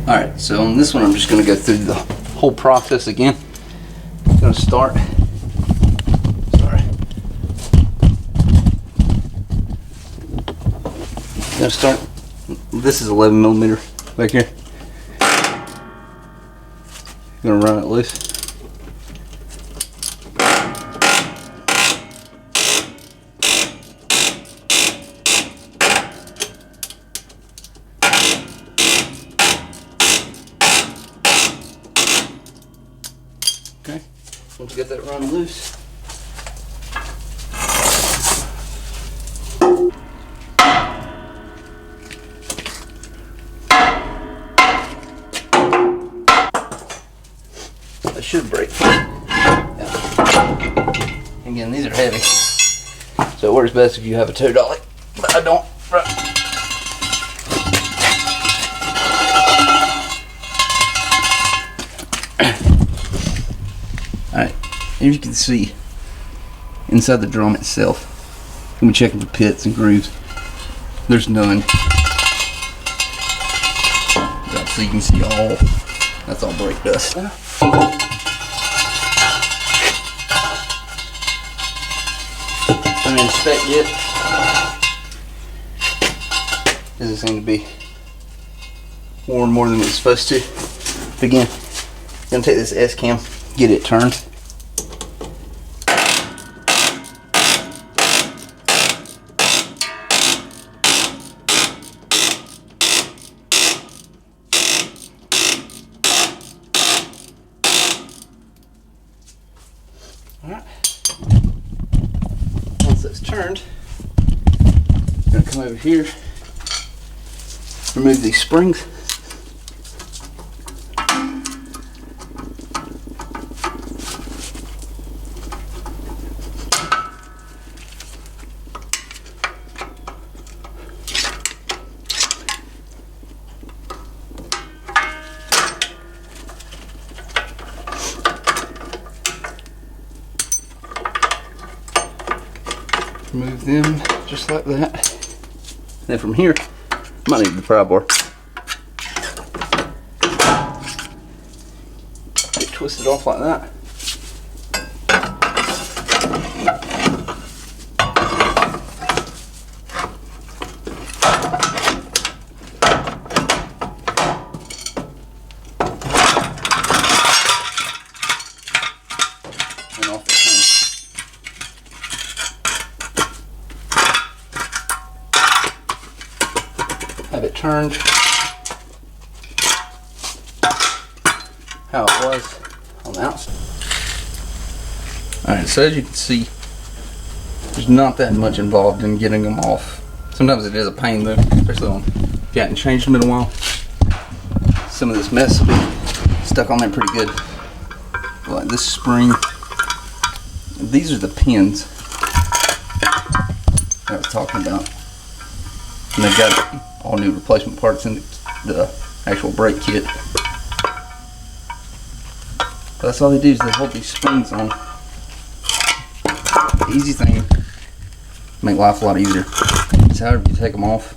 Alright, so on this one I'm just going to go through the whole process again. I'm going to start. Sorry. I'm going to start. This is 11 millimeter back here. Going to run it loose. Okay, once you get that run loose, that should break. Yeah. Again, these are heavy, so it works best if you have a tow dolly, but I don't. Alright, as you can see, inside the drum itself, when we checking for pits and grooves, there's none. So you can see that's all brake dust. When I inspect it, doesn't seem to be worn more than it's supposed to. But again, I'm gonna take this S-cam, get it turned. Alright. Once that's turned, I'm gonna come over here, remove these springs. Remove them just like that. Then from here, I might need the pry bar. Get twisted off like that. And off it comes. Have it turned how it was on the outside. Alright, so as you can see, there's not that much involved in getting them off. Sometimes it is a pain though, especially on if you hadn't changed them in a while. Some of this mess will be stuck on there pretty good. Like this spring, these are the pins I was talking about. And they've got all new replacement parts in the actual brake kit. But that's all they do is they hold these springs on. Easy thing, make life a lot easier. Just however you take them off.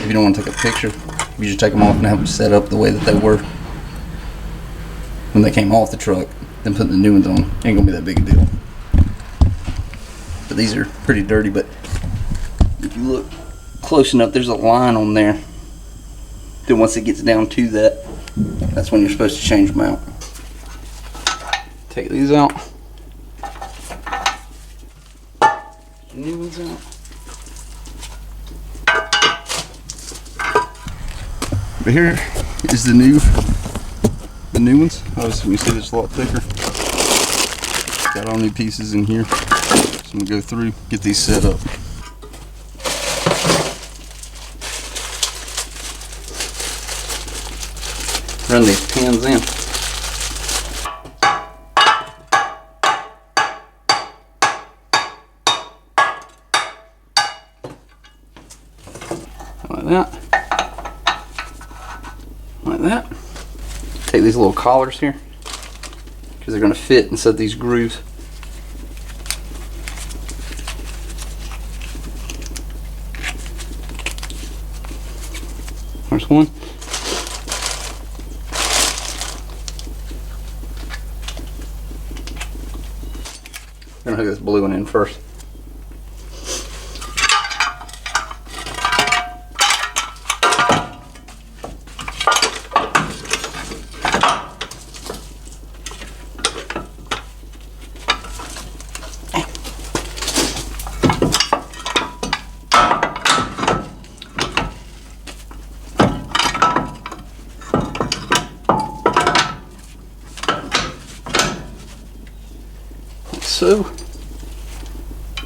If you don't want to take a picture, you just take them off and have them set up the way that they were when they came off the truck. Then putting the new ones on ain't gonna be that big a deal. But these are pretty dirty, but if you look close enough, there's a line on there. Then once it gets down to that, that's when you're supposed to change them out. Take these out. New ones out. But here is the new ones. Obviously, you see it's a lot thicker. Got all new pieces in here. So I'm gonna go through, get these set up. Run these pins in. Like that. Like that. Take these little collars here, because they're going to fit inside these grooves. There's one. hook this blue one in first. So,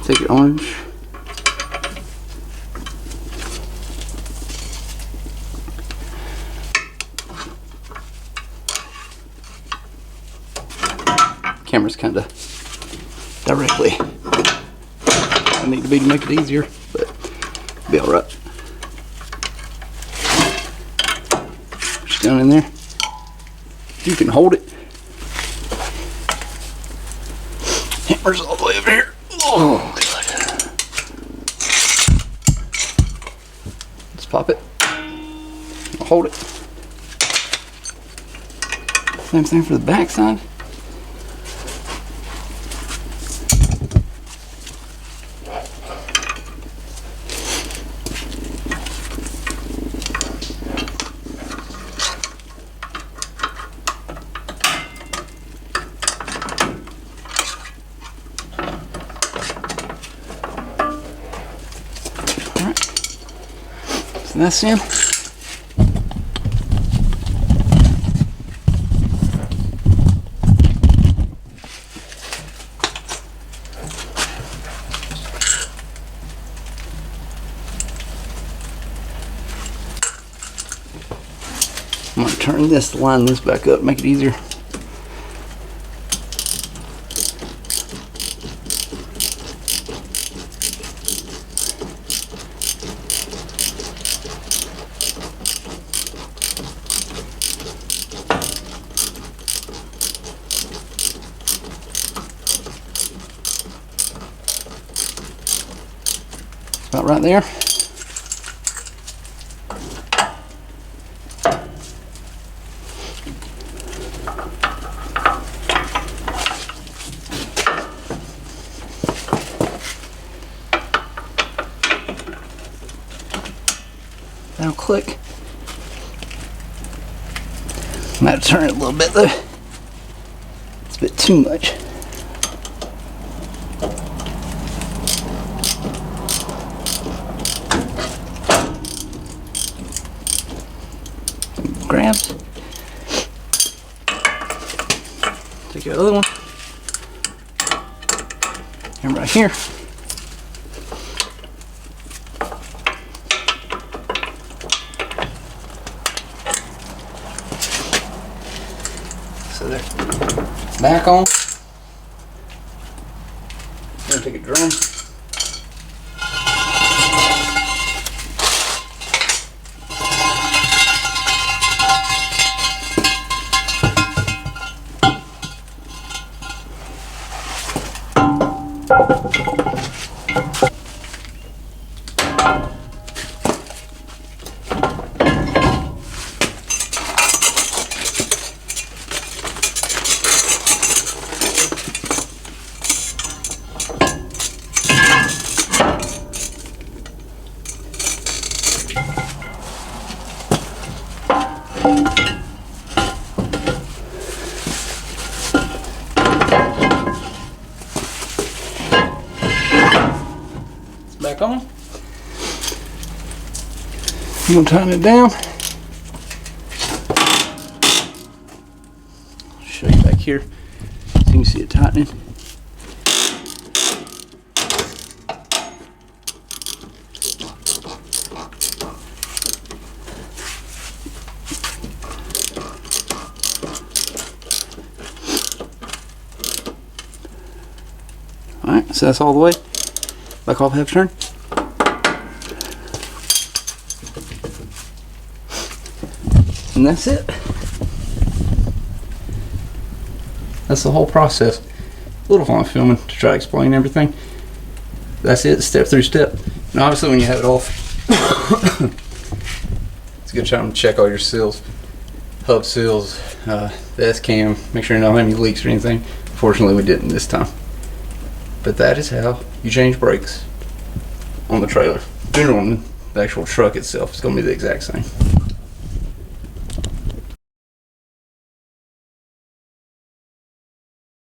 take your orange. Camera's kind of directly I need to be to make it easier, but it'll be alright. Push it down in there. You can hold it. Hammer's all the way over here. Oh, God. Let's pop it. I'll hold it. Same thing for the back side. That's in. I'm going to turn this, line this back up, make it easier. About right there. That'll click. I might turn it a little bit though. It's a bit too much. Grabs. Take the other one. And right here. So there. Back on. Gonna take a drum. Back on. I'm gonna tighten it down. I'll show you back here so you can see it tightening. Alright, so that's all the way. Back off half turn. And that's it. That's the whole process. A little fun filming to try to explain everything. That's it, step through step. And obviously when you have it off, it's a good time to check all your seals. Hub seals, the S-cam, make sure you don't have any leaks or anything. Fortunately we didn't this time. But that is how you change brakes on the trailer. Generally, the actual truck itself is going to be the exact same.